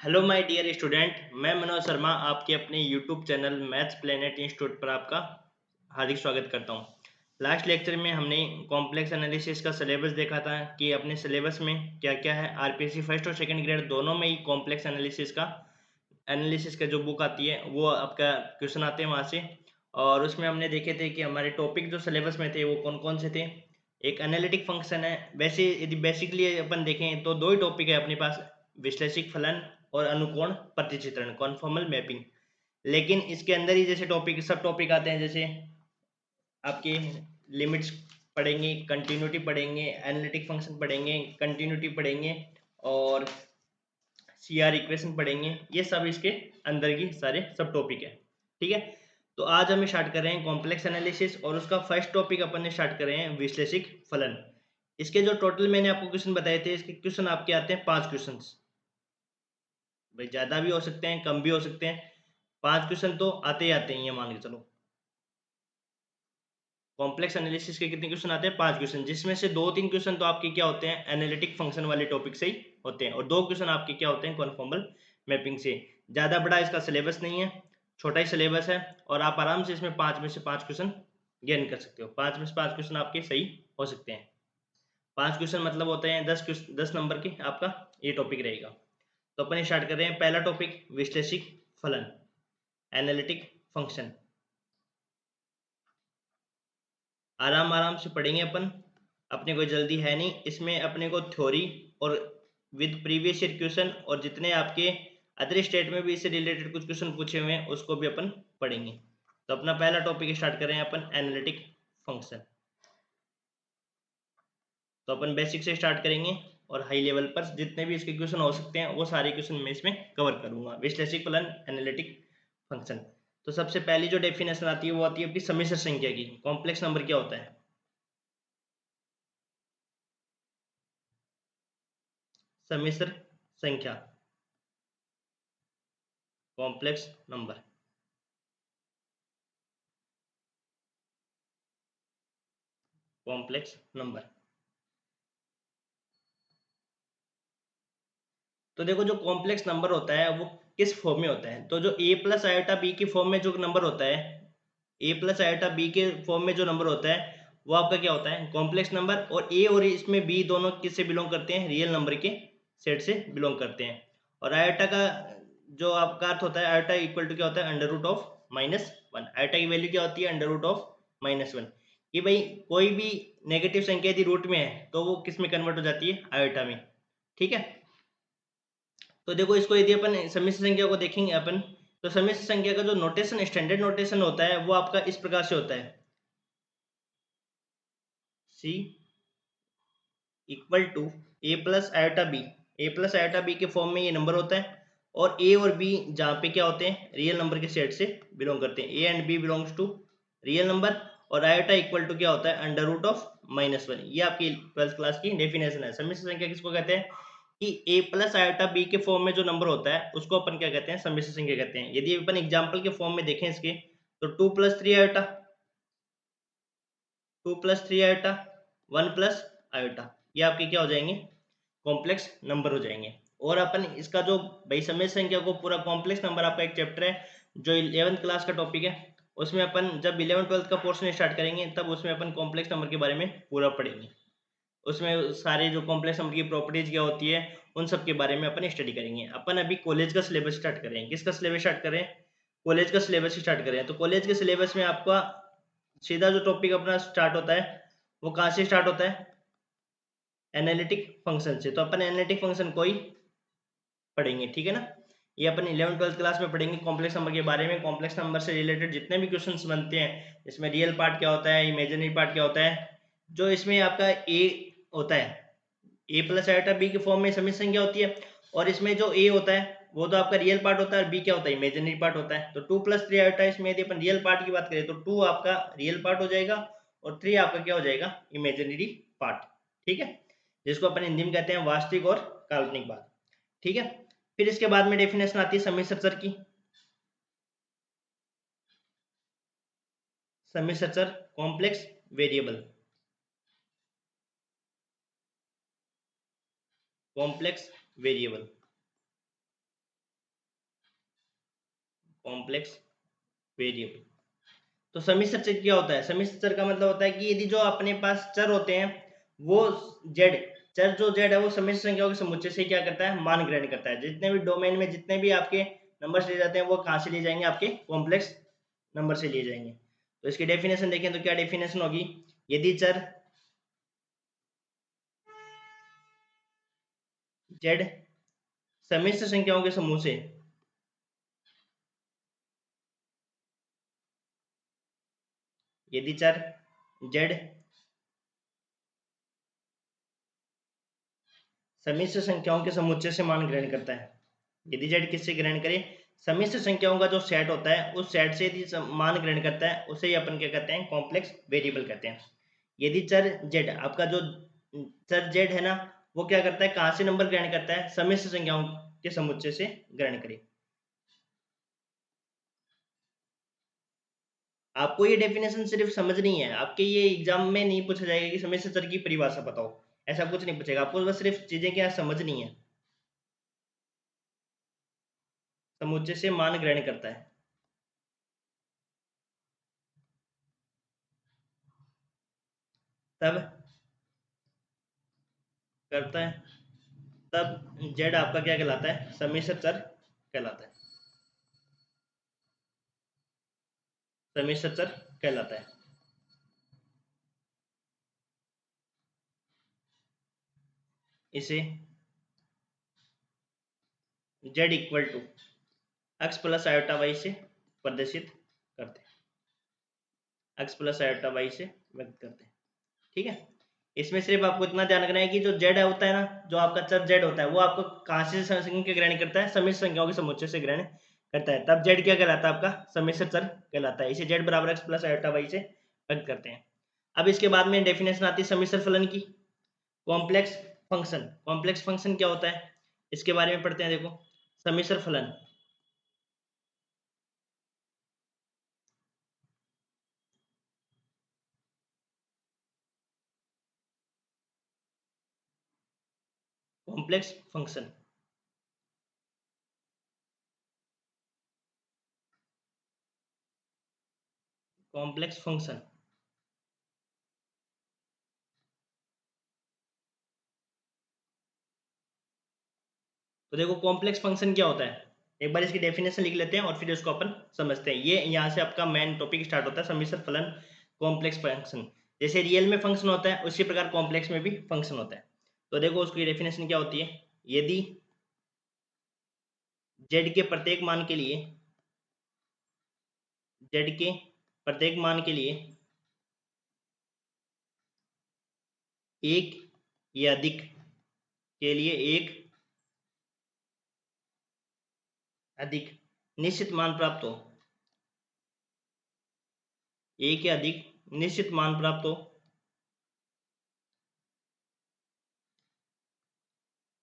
Hello my dear student, मैं मनोज शर्मा आपके अपने YouTube channel maths planet institute पर आपका हार्दिक स्वागत करता हूं। लास्ट लेक्चर में हमने कॉम्प्लेक्स एनालिसिस का सिलेबस देखा था कि अपने सिलेबस में क्या क्या है। आरपीएससी फर्स्ट और सेकंड ग्रेड दोनों में ही कॉम्प्लेक्स एनालिसिस का जो बुक आती है वो आपका क्वेश्चन आते हैं वहाँ से। और उसमें हमने देखे थे कि हमारे टॉपिक जो सिलेबस में थे वो कौन कौन से थे। एक एनालिटिक फंक्शन है। वैसे यदि बेसिकली अपन देखें तो दो ही टॉपिक है अपने पास, विश्लेषिक फलन और अनुकोण प्रतिचित्रण, कॉन्फॉर्मल मैपिंग। लेकिन इसके अंदर ही जैसे टॉपिक सब टॉपिक आते हैं, जैसे आपके लिमिट्स पढ़ेंगे, कंटिन्यूटी पढ़ेंगे, एनालिटिक फंक्शन पढ़ेंगे, कंटिन्यूटी पढ़ेंगे और सीआर इक्वेशन पढ़ेंगे। ये सब इसके अंदर की सारे सब टॉपिक है। ठीक है, तो आज हम स्टार्ट कर रहे हैं कॉम्प्लेक्स एनालिसिस और उसका फर्स्ट टॉपिक अपन ने स्टार्ट कर रहे हैं विश्लेषिक फलन। इसके जो टोटल मैंने आपको क्वेश्चन बताए थे, इसके क्वेश्चन आपके आते हैं 5 क्वेश्चन। भाई ज्यादा भी हो सकते हैं, कम भी हो सकते हैं, 5 क्वेश्चन तो आते ही आते हैं। ये मान के चलो कॉम्प्लेक्स एनालिसिस के कितने क्वेश्चन आते हैं? 5 क्वेश्चन, जिसमें से 2-3 क्वेश्चन तो आपके क्या होते हैं, एनालिटिक फंक्शन वाले टॉपिक से ही होते हैं और 2 क्वेश्चन आपके क्या होते हैं, कॉन्फॉर्मल मैपिंग से। ज्यादा बड़ा इसका सिलेबस नहीं है, छोटा ही सिलेबस है और आप आराम से इसमें 5 में से 5 क्वेश्चन गेन कर सकते हो। 5 में से 5 क्वेश्चन आपके सही हो सकते हैं। 5 क्वेश्चन मतलब होते हैं 10 नंबर के आपका ये टॉपिक रहेगा। तो अपन स्टार्ट कर रहे हैं। पहला टॉपिक विश्लेषिक फलन, एनालिटिक फंक्शन। आराम आराम से पढ़ेंगे अपन, अपने को जल्दी है नहीं इसमें। अपने को थ्योरी और विद प्रीवियस ईयर क्वेश्चन और जितने आपके अदर स्टेट में भी इससे रिलेटेड कुछ क्वेश्चन पूछे हुए हैं उसको भी अपन पढ़ेंगे। तो अपना पहला टॉपिक स्टार्ट करें अपन, एनालिटिक फंक्शन। तो अपन बेसिक से स्टार्ट करेंगे और हाई लेवल पर जितने भी इसके क्वेश्चन हो सकते हैं वो सारे क्वेश्चन मैं इसमें कवर करूंगा। विश्लेषिक फलन, एनालिटिक फंक्शन। तो सबसे पहली जो डेफिनेशन आती है वो आती है आपकी सम्मिश्र संख्या की। कॉम्प्लेक्स नंबर क्या होता है? सम्मिश्र संख्या, कॉम्प्लेक्स नंबर। कॉम्प्लेक्स नंबर, तो देखो जो कॉम्प्लेक्स नंबर होता है वो किस फॉर्म में होता है। तो जो ए प्लस आयोटा बी की फॉर्म में जो नंबर होता है, ए प्लस आयोटा बी के फॉर्म में जो नंबर होता है वो आपका क्या होता है, कॉम्प्लेक्स नंबर। और ए और इसमें बी दोनों किससे बिलोंग करते हैं, रियल नंबर के सेट से बिलोंग करते हैं। और आयोटा का जो आपका अर्थ होता है, आयोटा इक्वल टू क्या होता है, अंडर रूट ऑफ -1। आयोटा की वैल्यू क्या होती है, अंडर रूट ऑफ -1। कि भाई कोई भी नेगेटिव संख्या यदि रूट में है तो वो किस में कन्वर्ट हो जाती है, आयोटा में। ठीक है, तो देखो इसको यदि अपन सम्मिश्र संख्या को देखेंगे अपन, तो सम्मिश्र संख्या का जो नोटेशन, स्टैंडर्ड नोटेशन होता है वो आपका इस प्रकार से होता है, C equal to A plus iota B. A plus iota B के फॉर्म में ये नंबर होता है और ए और बी जहाँ पे क्या होते हैं, रियल नंबर के सेट से बिलोंग करते हैं। A and B belongs to real number और आयोटा इक्वल टू क्या होता है, अंडर रूट ऑफ -1। ये आपकी 12th क्लास की डेफिनेशन है। सम्मिश्र संख्या किसको कहते हैं कि ए प्लस आयोटा बी के फॉर्म में जो नंबर होता है उसको अपन क्या कहते हैं, सम्मिश्र संख्या कहते हैं। यदि अपन एग्जाम्पल के फॉर्म में देखें इसके, तो 2 + 3 आयोटा, 2 + 3 आयोटा, 1 + आयोटा, ये आपके क्या हो जाएंगे, कॉम्प्लेक्स नंबर हो जाएंगे। और अपन इसका जो भाई सम्मिश्र संख्या को पूरा कॉम्प्लेक्स नंबर, आपका एक चैप्टर है जो 11th क्लास का टॉपिक है, उसमें अपन जब 11th-12th का पोर्शन स्टार्ट करेंगे तब उसमें अपन कॉम्प्लेक्स नंबर के बारे में पूरा पढ़ेंगे। उसमें सारे जो कॉम्प्लेक्स नंबर की प्रॉपर्टीज क्या होती है उन सब के बारे में अपन स्टडी करेंगे। अपन अभी कॉलेज का सिलेबस स्टार्ट करें। किसका सिलेबस स्टार्ट करें, कॉलेज का सिलेबस स्टार्ट करें। तो कॉलेज के सिलेबस में आपका सीधा जो टॉपिक अपना स्टार्ट होता है वो कहाँ से स्टार्ट होता है, एनालिटिक फंक्शन से। तो अपन एनालिटिक फंक्शन को ही पढ़ेंगे। ठीक है ना, ये अपन 11th-12th क्लास में पढ़ेंगे कॉम्प्लेक्स नंबर के बारे में। कॉम्प्लेक्स नंबर से रिलेटेड जितने भी क्वेश्चंस बनते हैं, इसमें रियल पार्ट क्या होता है, इमेजिनरी पार्ट क्या होता है। जो इसमें आपका ए होता है, ए प्लस आयोटा बी के फॉर्म में सम्मिश्र संख्या होती है और इसमें जो ए होता है वो तो आपका रियल पार्ट होता है और बी क्या होता है, इमेजिनरी पार्ट होता है। तो 2 + 3 आयोटा, इसमें यदि अपन रियल पार्ट की बात करें तो 2 आपका रियल पार्ट हो जाएगा और 3 आपका क्या हो जाएगा, इमेजिनरी पार्ट। ठीक है, जिसको अपन हिंदी में कहते हैं वास्तविक और काल्पनिक बात। ठीक है, फिर इसके बाद में डेफिनेशन आती है सम्मिश्र चर की। सम्मिश्र चर, complex variable, complex variable. Complex variable. तो सम्मिश्र चर क्या होता है? सम्मिश्र चर का मतलब होता है कि यदि जो अपने पास चर होते हैं वो जेड, चर जो जेड है वो सम्मिश्र संख्याओं के समुच्चय से क्या करता है? मान ग्रहण करता है। जितने भी डोमेन में जितने भी आपके नंबर्स लिए जाते हैं वो कहाँ से लिए जाएंगे? आपके कॉम्प्लेक्स नंबर से लिए जाएंगे। तो इसकी डेफिनेशन देखें तो क्या डेफिनेशन होगी? यदि चर जेड सम्मिश्र संख्याओं के समूह से यदि चर जेड सम्मिश्र संख्याओं के समुच्चय से मान ग्रहण करता है, यदि जेड किससे ग्रहण करे? सम्मिश्र संख्याओं का जो सेट होता है उस सेट से यदि मान ग्रहण करता है उसे ही अपन क्या कहते हैं? कॉम्प्लेक्स वेरिएबल कहते हैं। यदि चर जेड आपका जो चर जेड है ना वो क्या करता है? कहाँ से नंबर ग्रहण करता है? सम्मिश्र संख्याओं के समुच्चय से ग्रहण करे। आपको ये डेफिनेशन सिर्फ समझनी है, आपके ये एग्जाम में नहीं पूछा जाएगा कि सम्मिश्र चर की परिभाषा बताओ, ऐसा कुछ नहीं पूछेगा। आपको बस सिर्फ चीजें क्या समझनी है। समुच्चय से मान ग्रहण करता है, तब करता है, तब जेड आपका क्या कहलाता है? सम्मिश्र चर कहलाता है, सम्मिश्र चर कहलाता है। इसे Z equal to X plus iota Y से प्रदर्शित करते हैं, एक्स प्लस आयोटा वाई से व्यक्त करते हैं। ठीक है, इसमें सिर्फ आपको इतना ध्यान रखना है कि जो जेड होता है ना, जो आपका चर जेड होता है वो आपको कहाँ से संख्या ग्रहण करता है? सम्मिश्र संख्याओं के समुच्चय से ग्रहण करता है, तब जेड क्या कहलाता है? आपका सम्मिश्र चर कहलाता है। इसे जेड बराबर एक्स प्लस आयोटा वाई से व्यक्त करते हैं। अब इसके बाद में डेफिनेशन आती है सम्मिश्र फलन की। कॉम्प्लेक्स फंक्शन, कॉम्प्लेक्स फंक्शन क्या होता है इसके बारे में पढ़ते हैं। देखो, सम्मिश्र फलन कॉम्प्लेक्स फंक्शन, कॉम्प्लेक्स फंक्शन तो देखो कॉम्प्लेक्स फंक्शन क्या होता है, एक बार इसकी डेफिनेशन लिख लेते हैं और फिर इसको अपन समझते हैं। ये यहाँ से आपका मेन टॉपिक स्टार्ट होता है, सम्मिश्र फलन कॉम्प्लेक्स फंक्शन। जैसे रियल में फंक्शन होता है उसी प्रकार कॉम्प्लेक्स में भी फंक्शन होता है। तो देखो उसकी डेफिनेशन क्या होती है? यदि जेड के प्रत्येक मान के लिए, जेड के प्रत्येक मान के लिए एक या अधिक के लिए एक अधिक निश्चित मान प्राप्त हो, एक या अधिक निश्चित मान प्राप्त हो,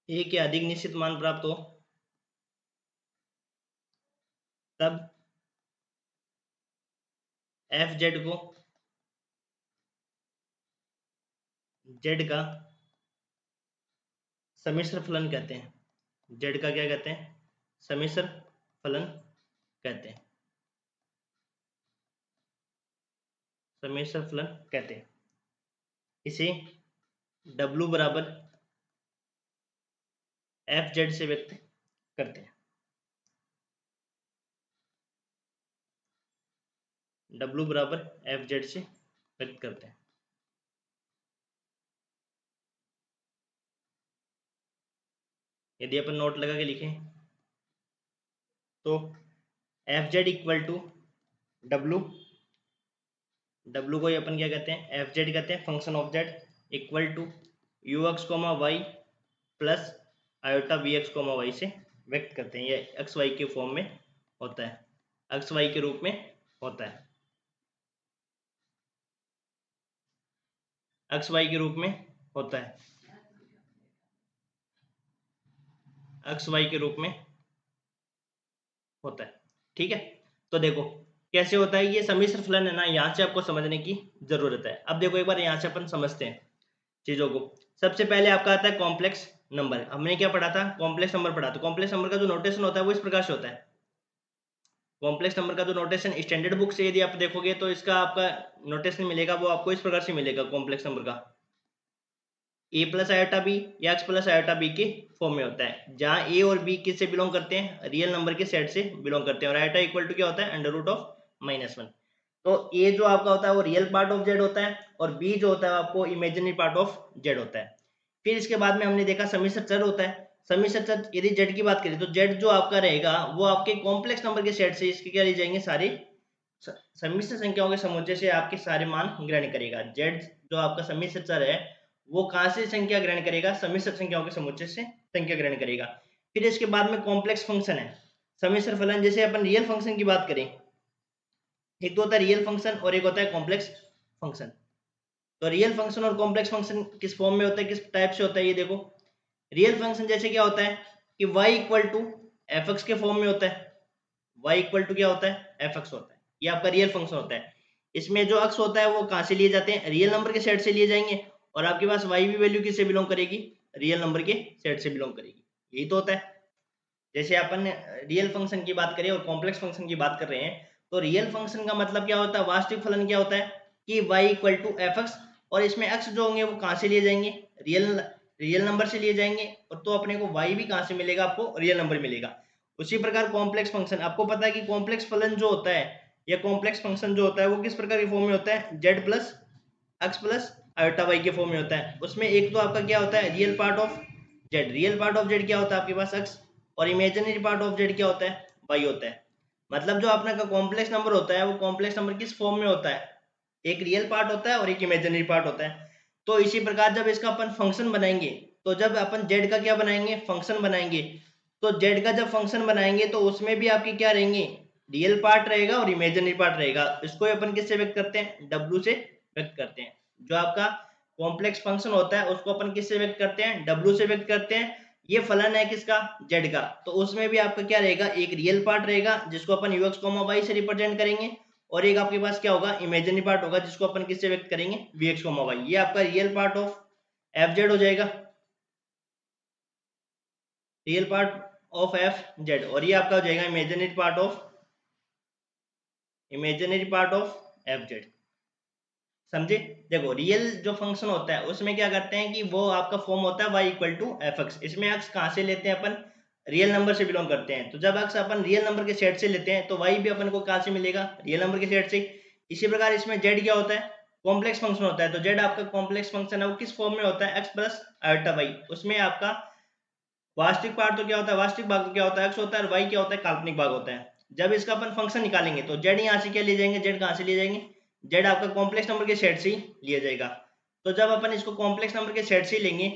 एक या अधिक निश्चित मान प्राप्त हो, तब एफ जेड को जेड का सम्मिश्र फलन कहते हैं। जेड का क्या कहते हैं? सम्मिश्र फलन कहते हैं, सम्मिश्र फलन कहते हैं। इसे W बराबर एफ जेड से व्यक्त करते हैं, W बराबर एफ जेड से व्यक्त करते हैं। यदि अपन नोट लगा के लिखें तो F Z equal to W, W को ही अपन क्या कहते हैं? एफ जेड कहते हैं, function of Z equal to U x comma Y plus iota B X comma Y से व्यक्त करते हैं। ये एक्स वाई के फॉर्म में होता है, एक्स वाई के रूप में होता है, एक्स वाई के रूप में होता है, एक्स वाई के रूप में होता है। ठीक है, तो देखो कैसे होता है ये सम्मिश्र फलन है ना, यहाँ से आपको समझने की जरूरत है। अब देखो एक बार यहाँ से अपन समझते हैं चीजों को। सबसे पहले आपका आता है कॉम्प्लेक्स नंबर। हमने क्या पढ़ा था? कॉम्प्लेक्स नंबर पढ़ा। तो कॉम्प्लेक्स नंबर का जो नोटेशन होता है वो इस प्रकार से होता है, कॉम्प्लेक्स नंबर का जो नोटेशन स्टैंडर्ड बुक से यदि आप देखोगे तो इसका आपका नोटेशन मिलेगा वो आपको इस प्रकार से मिलेगा कॉम्प्लेक्स नंबर का, ए प्लस आयोटा बी या एक्स प्लस आयोटा बी के फॉर्म में होता है, जहाँ ए और बी किससे बिलोंग करते हैं, रियल नंबर के सेट से बिलोंग करते हैं, और आयोटा इक्वल टू क्या होता है, अंडर रूट ऑफ -1। तो ए जो आपका होता है वो रियल पार्ट ऑफ जेड होता है, और बी जो होता है आपको इमेजिनरी पार्ट ऑफ जेड होता है। फिर इसके बाद में हमने देखा समिश्र चर होता है। समिश्र चर यदि जेड की बात करें तो जेड जो आपका रहेगा वो आपके कॉम्प्लेक्स नंबर के सेट से इसके क्या लिए जाएंगे, सारे सम्मिश्र संख्याओं के समुच्चय से आपके सारे मान ग्रहण करेगा। जेड जो आपका सम्मिश्र चर है वो कहाँ से संख्या ग्रहण करेगा, सम्मिश्र संख्याओं के समुच्चय से संख्या ग्रहण करेगा। फिर इसके बाद में कॉम्प्लेक्स फंक्शन है, सम्मिश्र फलन। जैसे अपन रियल फंक्शन की बात करें, एक तो होता है रियल फंक्शन और एक होता है कॉम्प्लेक्स फंक्शन। तो रियल फंक्शन और कॉम्प्लेक्स फंक्शन किस फॉर्म में होता है, किस टाइप से होता है, ये देखो। रियल फंक्शन जैसे क्या होता है कि y equal to F X के फॉर्म में होता है, y इक्वल टू क्या होता है, एफ एक्स होता है, ये आपका रियल फंक्शन होता है। इसमें जो अक्स होता है वो कहाँ से लिए जाते हैं, रियल नंबर के सेट से लिए जाएंगे, और आपके पास y भी वैल्यू किससे बिलोंग करेगी, रियल नंबर के सेट से बिलोंग करेगी, यही तो होता है। जैसे अपन रियल फंक्शन की बात करें और कॉम्प्लेक्स फंक्शन की बात कर रहे हैं, तो रियल फंक्शन का मतलब क्या होता है, वास्तविक फलन क्या होता है कि y equal to F X, और इसमें x जो होंगे वो कहाँ से लिए जाएंगे, रियल रियल नंबर से लिए जाएंगे, और तो अपने को y भी कहाँ से मिलेगा, आपको रियल नंबर मिलेगा। उसी प्रकार कॉम्प्लेक्स फंक्शन, आपको पता है कि कॉम्प्लेक्स फलन जो होता है या कॉम्प्लेक्स फंक्शन जो होता है वो किस प्रकार के फॉर्म में होता है, z plus X plus iota Y के फॉर्म में होता है। उसमें एक तो आपका क्या होता है, real part of Z, real part of Z क्या होता है आपके पास एक्स, और इमेजिनरी पार्ट ऑफ जेड क्या होता है, वाई होता है। मतलब जो अपना का कॉम्प्लेक्स नंबर होता है वो कॉम्प्लेक्स नंबर किस फॉर्म में होता है, एक रियल पार्ट होता है और एक इमेजिनरी पार्ट होता है। तो इसी प्रकार जब इसका अपन फंक्शन बनाएंगे, तो जब अपन जेड का क्या बनाएंगे, फंक्शन बनाएंगे, तो जेड का जब फंक्शन बनाएंगे तो उसमें भी आपके क्या रहेंगे, रियल पार्ट रहेगा और इमेजिनरी पार्ट रहेगा। इसको अपन किससे व्यक्त करते हैं, डब्ल्यू से व्यक्त करते हैं। जो आपका कॉम्प्लेक्स फंक्शन होता है उसको अपन किससे व्यक्त करते हैं, डब्ल्यू से व्यक्त करते हैं। ये फलन है किसका, जेड का, तो उसमें भी आपका क्या रहेगा, एक रियल पार्ट रहेगा जिसको अपन यूएक्स कॉमा वाई से रिप्रेजेंट करेंगे, और एक आपके पास क्या होगा, इमेजिनरी पार्ट होगा जिसको अपन किससे व्यक्त करेंगे, वीएक्स कॉमा वाई। ये आपका real part of F Z हो जाएगा, real part of F Z, और ये आपका हो जाएगा imaginary part of F Z. समझे। देखो रियल जो फंक्शन होता है उसमें क्या करते हैं कि वो आपका फॉर्म होता है y equal to F X. इसमें एक्स कहाँ से लेते हैं अपन, रियल नंबर से बिलोंग करते हैं, तो जब एक्स अपन रियल नंबर के सेट से लेते हैं तो y भी अपन को कहाँ से मिलेगा, रियल नंबर के सेट से। इसी प्रकार इसमें z क्या होता है, कॉम्प्लेक्स फंक्शन होता है, तो z आपका कॉम्प्लेक्स फंक्शन है वो किस फॉर्म में होता है, एक्स प्लस आयोटा वाई। उसमें आपका वास्तविक पार्ट तो क्या होता है, वास्तविक भाग तो क्या होता है, एक्स होता है, और वाई क्या होता है, काल्पनिक भाग होता है। जब इसका अपन फंक्शन निकालेंगे तो जेड यहाँ से क्या ले जाएंगे, जेड कहाँ से ले जाएंगे, जेड आपका कॉम्प्लेक्स नंबर के सेट से ही लिया जाएगा। तो जब अपन इसको कॉम्प्लेक्स नंबर के सेट से लेंगे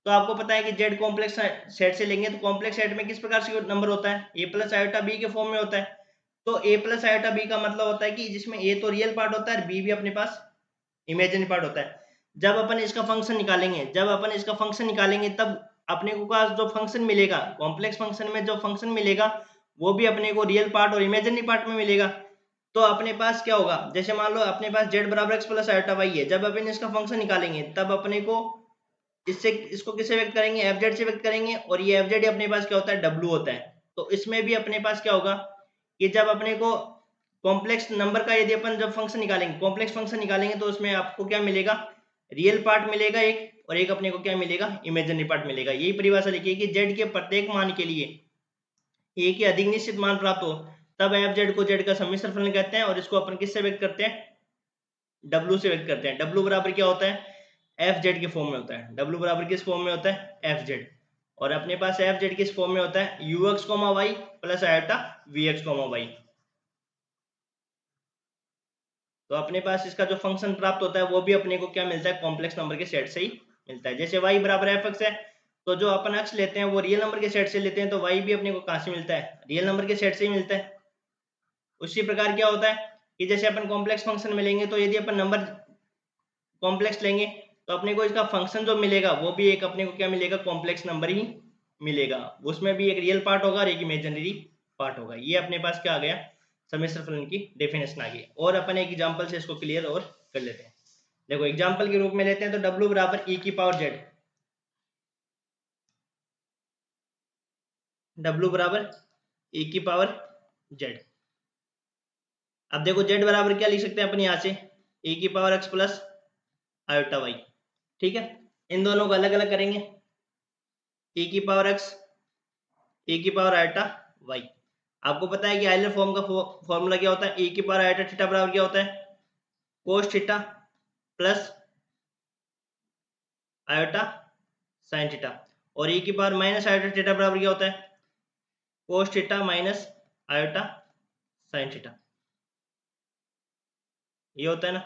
तो आपको पता है कि जेड कॉम्प्लेक्स सेट से लेंगे तो कॉम्प्लेक्स सेट में किस प्रकार से नंबर होता है, ए प्लस आयोटा बी के फॉर्म में होता है। तो ए प्लस आयोटा बी का मतलब होता है कि जिसमें ए तो रियल पार्ट होता है, बी भी अपने पास इमेजिनरी पार्ट होता है। जब अपन इसका फंक्शन निकालेंगे, तब अपने को पास जो फंक्शन मिलेगा कॉम्प्लेक्स फंक्शन में, जो फंक्शन मिलेगा वो भी अपने को रियल पार्ट और इमेजिनरी पार्ट में मिलेगा। तो अपने पास क्या होगा, जैसे मान लो अपने पास z बराबर एक्स प्लस आयोटा वाई है, जब अपन इसका फंक्शन निकालेंगे तब अपने को इसको किससे व्यक्त करेंगे, एफ जेड से व्यक्त करेंगे, और ये एफ जेड अपने पास क्या होता है, डब्ल्यू होता है। तो इसमें भी अपने पास क्या होगा कि जब अपने को कॉम्प्लेक्स नंबर का यदि अपन जब फंक्शन निकालेंगे, कॉम्प्लेक्स फंक्शन निकालेंगे, तो उसमें आपको क्या मिलेगा, रियल पार्ट मिलेगा एक, और एक अपने को क्या मिलेगा, इमेजिनरी पार्ट मिलेगा। यही परिभाषा लिखिए कि जेड के प्रत्येक मान के लिए एक ही अधिक निश्चित मान प्राप्त हो तब एफ जेड को जेड का सम्मिश्र फलन कहते हैं, और इसको अपन किससे व्यक्त करते हैं, डब्ल्यू से व्यक्त करते हैं। डब्ल्यू बराबर क्या होता है, एफ जेड के फॉर्म में होता है। डब्ल्यू बराबर किस फॉर्म में होता है, एफ जेड, और अपने पास एफ जेड किस फॉर्म में होता है, U x comma Y plus iota V x comma Y. तो अपने पास इसका जो फंक्शन प्राप्त होता है वो भी अपने को क्या मिलता है, कॉम्प्लेक्स नंबर के सेट से ही मिलता है। जैसे y बराबर एफ एक्स है, तो जो अपन एक्स लेते हैं वो रियल नंबर के सेट से लेते हैं, तो y भी अपने को कहाँ से मिलता है, रियल नंबर के सेट से ही मिलता है। उसी प्रकार क्या होता है कि जैसे अपन कॉम्प्लेक्स फंक्शन में लेंगे, तो यदि अपन नंबर कॉम्प्लेक्स लेंगे तो अपने को इसका फंक्शन जो मिलेगा वो भी एक अपने को क्या मिलेगा, कॉम्प्लेक्स नंबर ही मिलेगा। उसमें भी एक रियल पार्ट होगा और एक इमेजिनरी पार्ट होगा। ये अपने पास क्या आ गया, सम्मिश्र फलन की डेफिनेशन आ गई। और अपन एक एग्जांपल से इसको क्लियर और कर लेते हैं। देखो एग्जांपल के रूप में लेते हैं, तो w बराबर e की पावर z, w बराबर e की पावर z। अब देखो z बराबर क्या लिख सकते हैं अपन यहाँ से, e की पावर x प्लस आयोटा y। ठीक है, इन दोनों को अलग अलग करेंगे, e की पावर x, e की पावर आयोटा y। आपको पता है कि आइलर फॉर्म का फॉर्मूला क्या होता है, e की पावर आयोटा थीटा बराबर क्या होता है, cos theta plus iota sine theta, और e की पावर माइनस आयोटा थीटा बराबर क्या होता है, cos theta minus iota sine theta. ये होता है ना।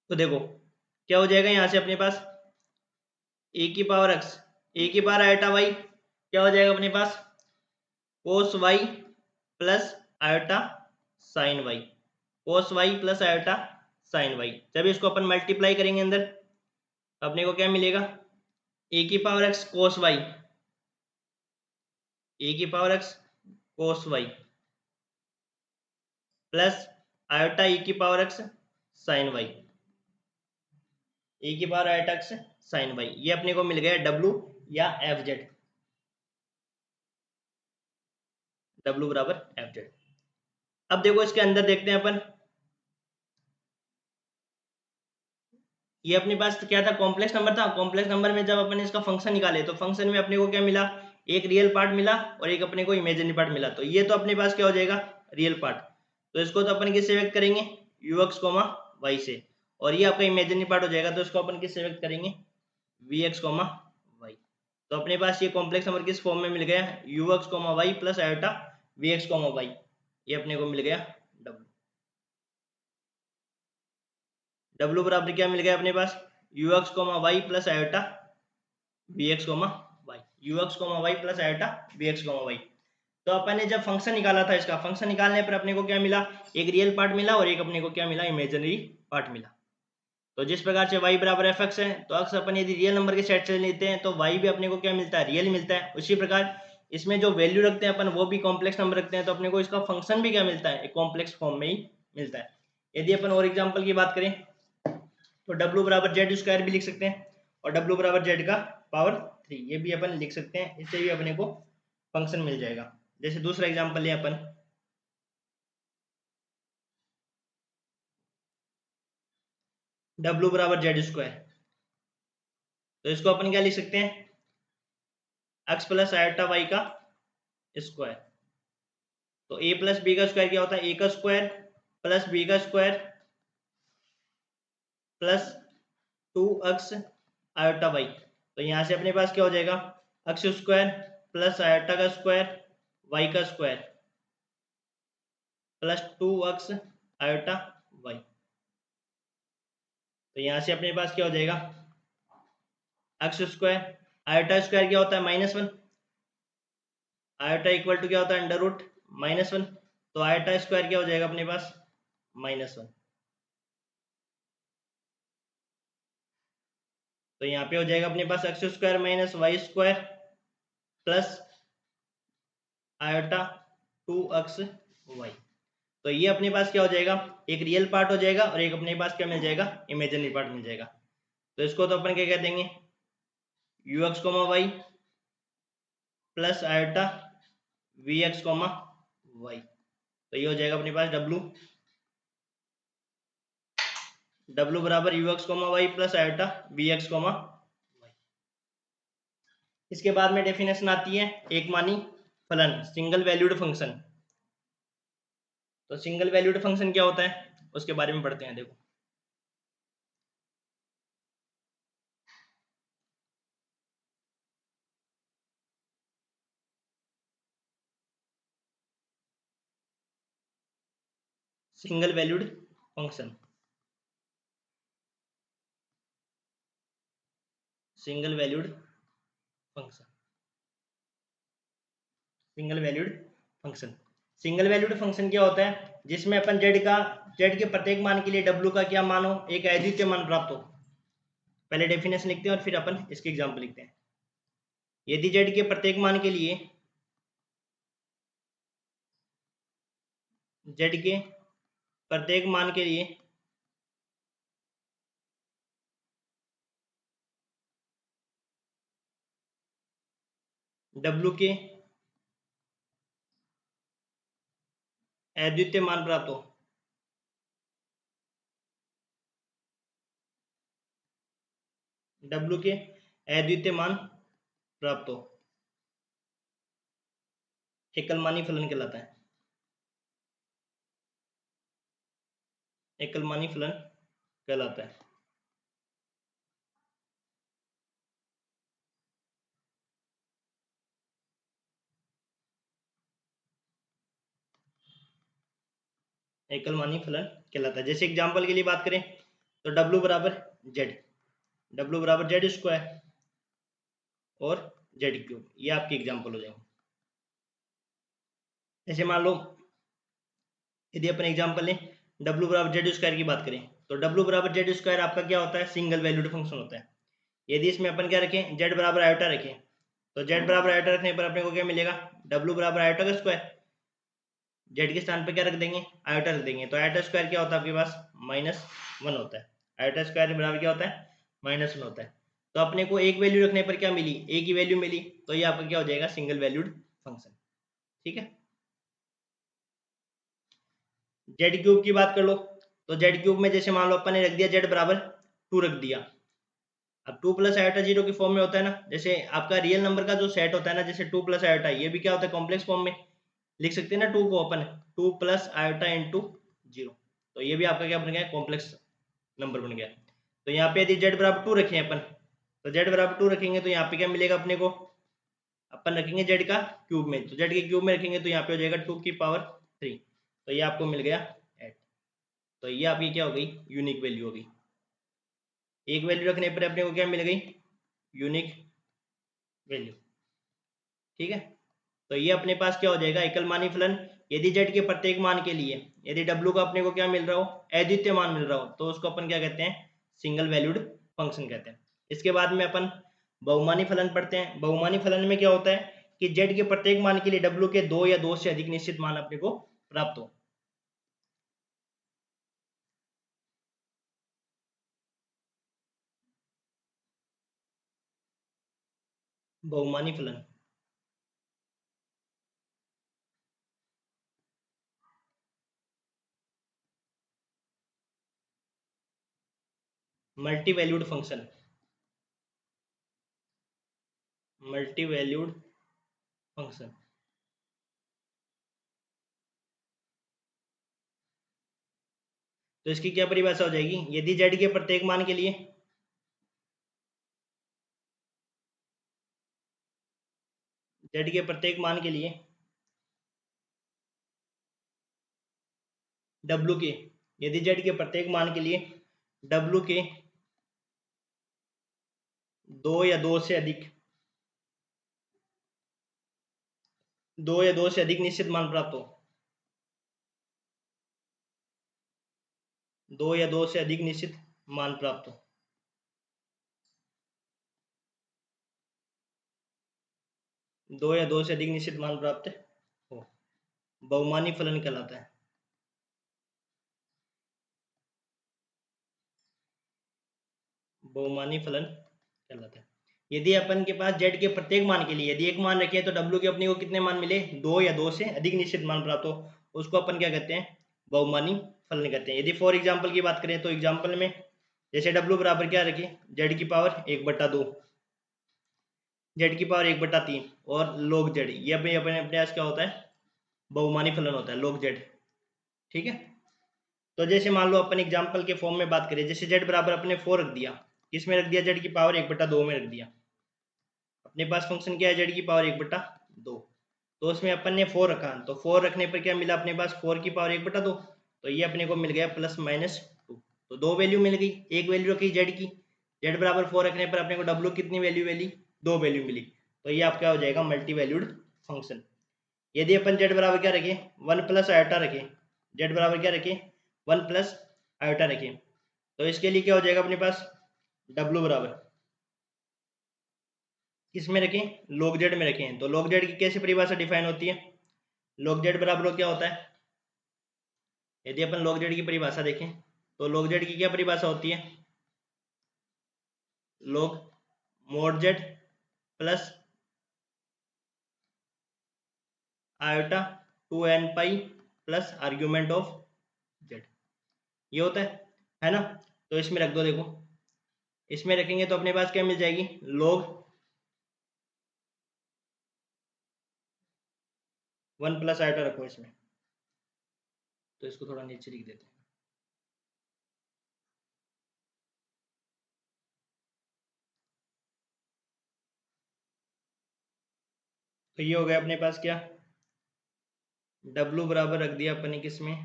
तो देखो क्या हो जाएगा यहाँ से अपने पास, e की पावर x, e की पावर आयोटा y क्या हो जाएगा अपने पास, कोस y plus iota sine y, कोस y plus iota sine y। जब इसको अपन मल्टीप्लाई करेंगे अंदर तो अपने को क्या मिलेगा, e की power x cos y, e की power x cos y plus iota e की power x sine y, e की power iota x sine y। ये अपने को मिल गया w या fz, w बराबर fz। अब देखो इसके अंदर देखते हैं अपन, ये अपने पास क्या था, कॉम्प्लेक्स नंबर था। कॉम्प्लेक्स नंबर में जब अपन इसका फंक्शन निकाले तो फंक्शन में अपने को क्या मिला, एक रियल पार्ट मिला और एक अपने को इमेजिनरी पार्ट मिला। तो ये तो अपने पास क्या हो जाएगा, रियल पार्ट। तो इसको तो अपन किससे व्यक्त करेंगे, यू एक्स कोमा वाई से, और ये आपका इमेजिनरी पार्ट हो जाएगा। तो इसको अपन किससे व्यक्त करेंगे, वी एक्स कोमा वाई। तो अपने पास ये कॉम्प्लेक्स नंबर किस फॉर्म में मिल गया, U x comma Y plus iota V x comma Y. ये अपने को मिल गया डब्ल्यू। डब्ल्यू बराबर क्या मिल गया अपने पास, U x comma Y plus iota V x comma y, U x comma Y plus iota V x comma Y. तो अपन ने जब फंक्शन निकाला था, इसका फंक्शन निकालने पर अपने को क्या मिला, एक रियल पार्ट मिला और एक अपने को क्या मिला, इमेजिनरी पार्ट मिला। तो जिस प्रकार से y बराबर एफ एक्स है, तो अक्सर अपन यदि रियल नंबर के सेट से लेते हैं तो y भी अपने को क्या मिलता है, रियल मिलता है। उसी प्रकार इसमें जो वैल्यू रखते हैं अपन वो भी कॉम्प्लेक्स नंबर रखते हैं, तो अपने को इसका फंक्शन भी क्या मिलता है, एक कॉम्प्लेक्स फॉर्म में ही मिलता है। यदि अपन और एग्जाम्पल की बात करें तो w बराबर जेड स्क्वायर भी लिख सकते हैं, और w बराबर जेड का पावर 3 ये भी अपन लिख सकते हैं। इससे भी अपने को फंक्शन मिल जाएगा। जैसे दूसरा एग्जाम्पल ले अपन, w बराबर जेड स्क्वायर, तो इसको अपन क्या लिख सकते हैं, x प्लस आयोटा वाई का स्क्वायर। तो a प्लस बी का स्क्वायर क्या होता है, a का स्क्वायर प्लस b का square plus 2x iota Y. तो यहाँ से अपने पास क्या हो जाएगा, x स्क्वायर प्लस आयोटा का स्क्वायर y का square plus 2x iota Y. तो यहाँ से अपने पास क्या हो जाएगा, एक्स स्क्वायर, आयोटा स्क्वायर क्या होता है, -1, आयोटा इक्वल टू क्या होता है, अंडर रूट -1। तो आयोटा स्क्वायर क्या हो जाएगा अपने पास, -1। तो यहाँ पे हो जाएगा अपने पास x square minus y square plus iota 2x y. तो ये अपने पास क्या हो जाएगा, एक रियल पार्ट हो जाएगा और एक अपने पास क्या मिल जाएगा, इमेजिनरी पार्ट मिल जाएगा। तो इसको तो अपन क्या कह देंगे, U x comma Y plus iota V x comma Y. तो ये हो जाएगा अपने पास w बराबर U x comma Y plus iota V x comma Y. इसके बाद में डेफिनेशन आती है एक मानी फलन, सिंगल वैल्यूड फंक्शन। तो सिंगल वैल्यूड फंक्शन क्या होता है उसके बारे में पढ़ते हैं। देखो single valued function, single valued function, single valued function. Single valued function क्या होता है, जिसमें अपन जेड के प्रत्येक मान के लिए डब्ल्यू का क्या मान हो, एक अद्वितीय मान प्राप्त हो। पहले डेफिनेशन लिखते हैं और फिर अपन इसके एग्जाम्पल लिखते हैं। यदि जेड के प्रत्येक मान के लिए, जेड के प्रत्येक मान के लिए डब्ल्यू के अद्वितीय मान प्राप्त हो, W के अद्वितीय मान प्राप्त हो, एकलमानी फलन कहलाता है, एकलमानी फलन कहलाता है। एकलमानी फलन कहलाता है। जैसे एग्जांपल के लिए बात करें तो W बराबर जेड, W बराबर जेड स्क्वायर और जेड क्यूब, ये आपके एग्जांपल हो जाएंगे। जैसे मान लो यदि अपन एग्जांपल लें W बराबर जेड स्क्वायर की बात करें तो W बराबर जेड स्क्वायर आपका क्या होता है, सिंगल वैल्यूड फंक्शन होता है। यदि इसमें अपन क्या रखें, जेड बराबर आयोटा रखें तो जेड बराबर आयोटा रखने पर अपने को क्या मिलेगा, W बराबर आयोटा का स्क्वायर, जेड के स्थान पर क्या रख देंगे, आयोटा रख देंगे, तो आयोटा स्क्वायर क्या होता है आपके पास, -1 होता है। आयोटा स्क्वायर बराबर क्या होता है, -1 होता है। तो अपने को एक वैल्यू रखने पर क्या मिली, एक ही वैल्यू मिली, तो ये आपका क्या हो जाएगा, सिंगल वैल्यूड फंक्शन। ठीक है। जेड क्यूब की बात कर लो तो जेड क्यूब में जैसे मान लो अपन ने रख दिया जेड बराबर 2 रख दिया। अब 2 प्लस आयोटा 0 की फॉर्म में होता है ना, जैसे आपका रियल नंबर का जो सेट होता है ना, जैसे 2 प्लस आयोटा, ये भी क्या होता है, कॉम्प्लेक्स फॉर्म में लिख सकते हैं ना 2 को अपन, 2 प्लस आयोटा इंटू 0, तो ये भी आपका क्या बन गया, कॉम्प्लेक्स नंबर बन गया। तो यहाँ पे यदि जेड बराबर 2 रखें अपन, तो जेड बराबर 2 रखेंगे तो यहाँ पे क्या मिलेगा अपने को, अपन रखेंगे जेड का क्यूब में, तो जेड के क्यूब में रखेंगे तो यहाँ पे हो जाएगा 2 की पावर 3, तो ये आपको मिल गया 8। तो ये आपकी क्या हो गई, यूनिक वैल्यू हो गई। एक वैल्यू रखने पर अपने को क्या मिल गई, यूनिक वैल्यू। ठीक है। तो ये अपने पास क्या हो जाएगा, एकलमानी फलन। यदि जेड के प्रत्येक मान के लिए यदि डब्ल्यू का अपने को क्या मिल रहा हो, अद्वितीय मान मिल रहा हो, तो उसको अपन क्या कहते हैं, सिंगल वैल्यूड फंक्शन कहते हैं। इसके बाद में अपन बहुमानी फलन पढ़ते हैं। बहुमानी फलन में क्या होता है कि जेड के प्रत्येक मान के लिए डब्ल्यू के 2 या 2 से अधिक निश्चित मान अपने को प्राप्त हो। बहुमानी फलन, multi valued function, multi valued function. तो इसकी क्या परिभाषा हो जाएगी, यदि जेड के प्रत्येक मान के लिए जेड के प्रत्येक मान के लिए डब्ल्यू के, यदि जेड के प्रत्येक मान के लिए डब्ल्यू के 2 या 2 से अधिक 2 या 2 से अधिक निश्चित मान प्राप्त हो, 2 या 2 से अधिक निश्चित मान प्राप्त हो, 2 या 2 से अधिक निश्चित मान प्राप्त हो, बहुमानी फलन कहलाता है। बहुमानी फलन कहलाता है। यदि अपन के पास जेड के प्रत्येक मान के लिए यदि एक मान रखे तो डब्ल्यू के अपने को कितने मान मिले, 2 या 2 से अधिक निश्चित मान प्राप्त हो, उसको अपन क्या कहते हैं, बहुमानी फलन कहते हैं। यदि फॉर एग्जाम्पल की बात करें तो एग्जाम्पल में जैसे डब्ल्यू बराबर क्या रखे, जेड की पावर 1/2, जेड की पावर 1/3 और log जेड, ये अपने अपने पास क्या होता है, बहुमानी फलन होता है, log जेड। ठीक है। तो जैसे मान लो अपन एग्जाम्पल के फॉर्म में बात करें, जैसे जेड बराबर अपने 4 रख दिया, किसमें रख दिया, जेड की पावर 1/2 में रख दिया। अपने पास फंक्शन क्या है, जेड की पावर 1/2, तो उसमें अपन ने 4 रखा, तो 4 रखने पर क्या मिला अपने पास, 4 की पावर 1/2, तो ये अपने को मिल गया +-2, तो 2 वैल्यू मिल गई। एक वैल्यू रखी जेड की, जेड बराबर 4 रखने पर अपने को डब्ल्यू कितनी वैल्यू मिली, 2 वैल्यू मिली, तो ये आपका हो जाएगा मल्टी वैल्यूड फंक्शन। यदि अपन जेड बराबर क्या रखें, 1 प्लस आयोटा रखें, जेड बराबर क्या रखें, 1 प्लस आयोटा रखें, तो इसके लिए क्या हो जाएगा अपने पास, डब्ल्यू बराबर किस में रखें, log जेड में रखें। तो log जेड की कैसे परिभाषा डिफाइन होती है, log जेड बराबर क्या होता है, यदि अपन log जेड की परिभाषा देखें तो log जेड की क्या परिभाषा होती है, log mod Z plus iota 2n pi plus argument of Z, ये होता है ना। तो इसमें रख दो, देखो इसमें रखेंगे तो अपने पास क्या मिल जाएगी, log 1 प्लस आयोटा रखो इसमें, तो इसको थोड़ा नीचे लिख देते हैं। तो ये हो गया अपने पास क्या, W बराबर रख दिया अपन ने किसमें,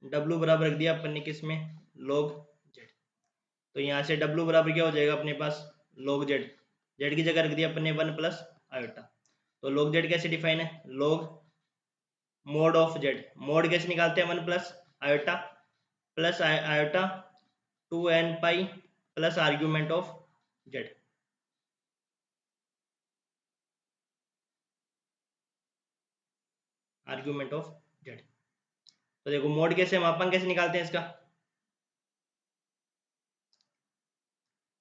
W बराबर रख दिया अपन ने किसमें, log z। तो यहाँ से W बराबर क्या हो जाएगा अपने पास, log z, z की जगह रख दिया अपन ने 1 प्लस आयोटा। तो log z कैसे डिफाइन है, log mode of z, mode कैसे निकालते हैं, 1 plus iota plus iota 2n pi plus argument of z। Argument of z। तो देखो मोड कैसे, मापन कैसे निकालते हैं इसका,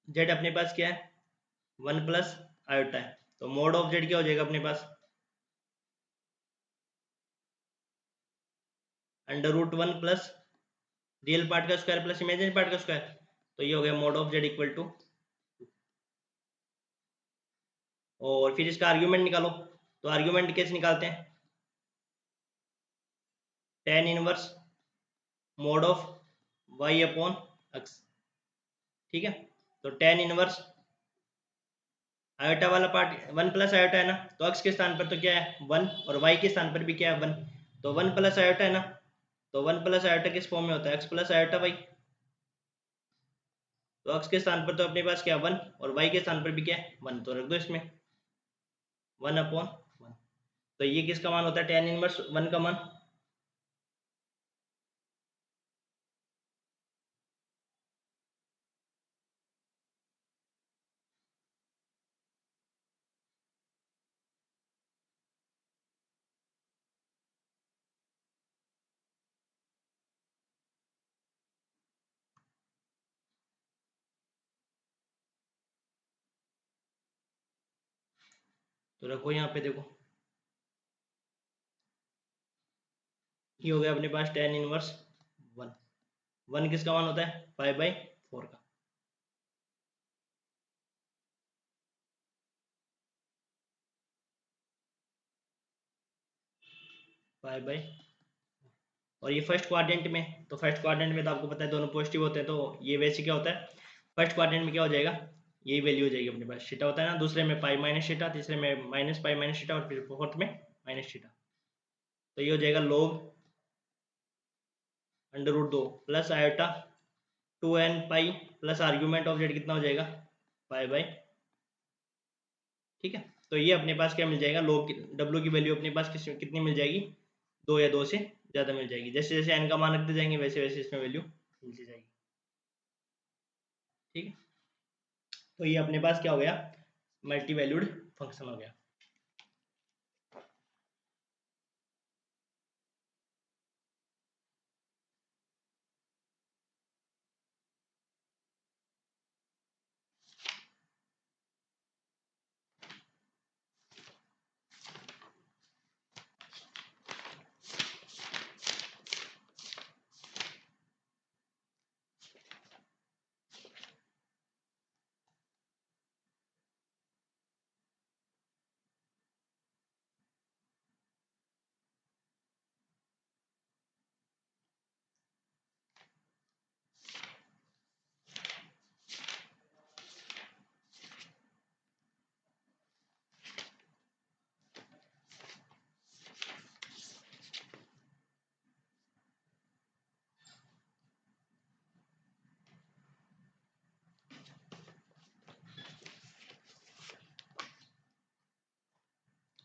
z अपने पास क्या है 1 प्लस आयोटा है, तो मोड ऑफ z क्या हो जाएगा अपने पास, under root 1 plus real part का स्क्वायर प्लस इमेजिनरी पार्ट का स्क्वायर। तो ये हो गया mod of z equal to, और फिर इसका आर्ग्यूमेंट निकालो। तो आर्ग्यूमेंट कैसे निकालते हैं, tan inverse mode of y upon x, ठीक है। तो tan इनवर्स आयोटा वाला पार्ट 1 प्लस आयोटा है ना, तो x के स्थान पर तो क्या है 1, और y के स्थान पर भी क्या है 1, तो 1 प्लस आयोटा है ना, तो 1 प्लस आयोटा किस फॉर्म में होता है, x प्लस आयोटा y। तो x के स्थान पर तो अपने पास क्या 1, और y के स्थान पर भी क्या है 1, तो रख दो इसमें 1 अपॉन 1। तो ये किसका मान होता है, tan इनवर्स 1 का मान। तो रखो यहाँ पे, देखो ये हो गया अपने पास tan इनवर्स 1, 1 किसका मान होता है पाई बाई 4 का। पाई बाई, और ये फर्स्ट क्वाड्रेंट में, तो फर्स्ट क्वाड्रेंट में तो आपको पता है दोनों पॉजिटिव होते हैं, तो ये वैसे क्या होता है फर्स्ट क्वाड्रेंट में क्या हो जाएगा, यही वैल्यू हो जाएगी अपने पास, थीटा होता है ना, दूसरे में पाई माइनस थीटा, तीसरे में माइनस पाई माइनस थीटा, और फिर फोर्थ में माइनस थीटा। तो ये हो जाएगा log under root 2 plus iota 2n pi plus argument of Z कितना हो जाएगा पाई बाई, ठीक है। तो ये अपने पास क्या मिल जाएगा, log w की वैल्यू अपने पास कितनी मिल जाएगी, 2 या 2 से ज़्यादा मिल जाएगी। जैसे जैसे n का मान रखते जाएंगे वैसे वैसे इसमें वैल्यू मिलती जाएगी, ठीक है। तो ये अपने पास क्या हो गया, मल्टी वैल्यूड फंक्शन हो गया।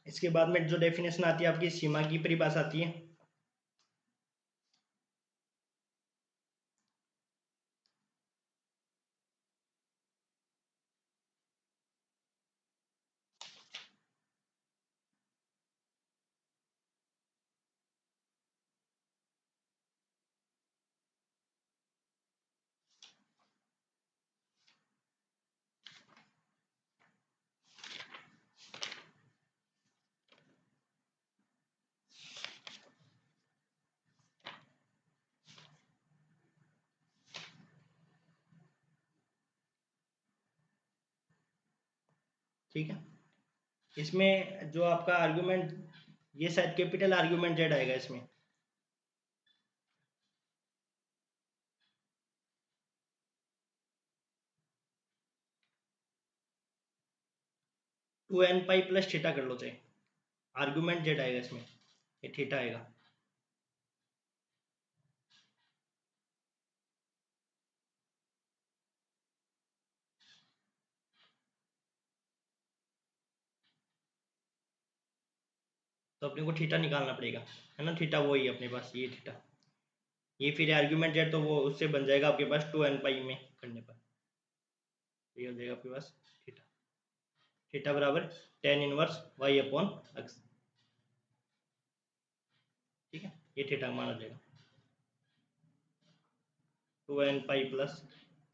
इसके बाद में जो डेफिनेशन आती है आपकी सीमा की परिभाषा आती है। ठीक है। इसमें जो आपका आर्गुमेंट, ये शायद कैपिटल आर्गुमेंट जेड आएगा इसमें। Two N pi plus theta कर लो चाहे, आर्गुमेंट जेड आएगा इसमें, ये थीटा आएगा। तो अपने को थीटा निकालना पड़ेगा, है ना। थीटा वही है अपने पास, ये थीटा, ये फिर आर्गुमेंट जेड तो वो उससे बन जाएगा आपके पास 2n पाई में करने पर, ये हो जाएगा आपके पास थीटा। थीटा बराबर tan inverse y upon x, ठीक है। ये थीटा मान हो जाएगा 2n पाई प्लस,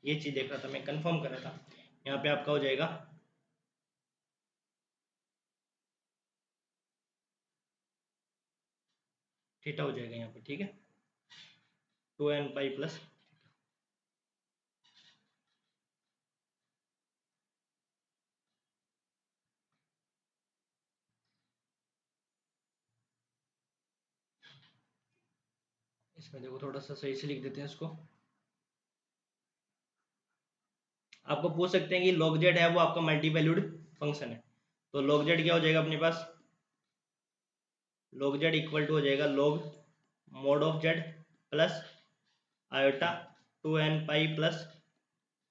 ये चीज़ देख रहा था मैं, कंफर्म कर रहा था। यहाँ पे आपका हो जाएगा थीटा हो जाएगा यहाँ पे, ठीक है। 2n पाई प्लस, इसमें देखो थोड़ा सा सही से लिख देते हैं इसको। आपको पूछ सकते हैं कि log z है वो आपका मल्टी वैल्यूड फंक्शन है, तो log z क्या हो जाएगा अपने पास, log z इक्वल टू हो जाएगा log mode of z plus iota 2n pi plus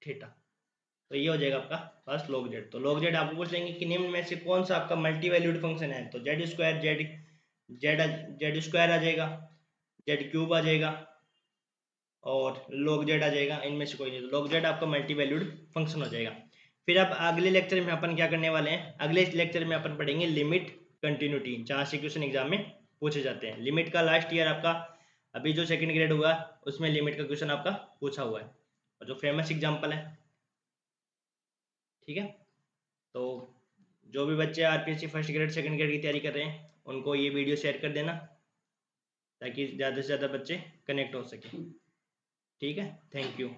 theta, तो ये हो जाएगा आपका पास log z। तो log z आपको पूछ लेंगे कि निम्न में से कौन सा आपका मल्टी वैल्यूड फंक्शन है, तो जेड स्क्वायर जेड स्क्वायर आ जाएगा, जेड क्यूब आ जाएगा और log z आ जाएगा, इनमें से कोई नहीं। तो log z आपका मल्टी वैल्यूड फंक्शन हो जाएगा। फिर अब अगले लेक्चर में अपन क्या करने वाले हैं, अगले लेक्चर में अपन पढ़ेंगे लिमिट कंटिन्यूटी, जहाँ से क्वेश्चन एग्जाम में पूछे जाते हैं। लिमिट का लास्ट ईयर आपका अभी जो सेकंड ग्रेड हुआ उसमें लिमिट का क्वेश्चन आपका पूछा हुआ है, और जो फेमस एग्जाम्पल है, ठीक है। तो जो भी बच्चे RPSC first grade second grade की तैयारी कर रहे हैं उनको ये वीडियो शेयर कर देना, ताकि ज़्यादा से ज़्यादा बच्चे कनेक्ट हो सके, ठीक है। Thank you.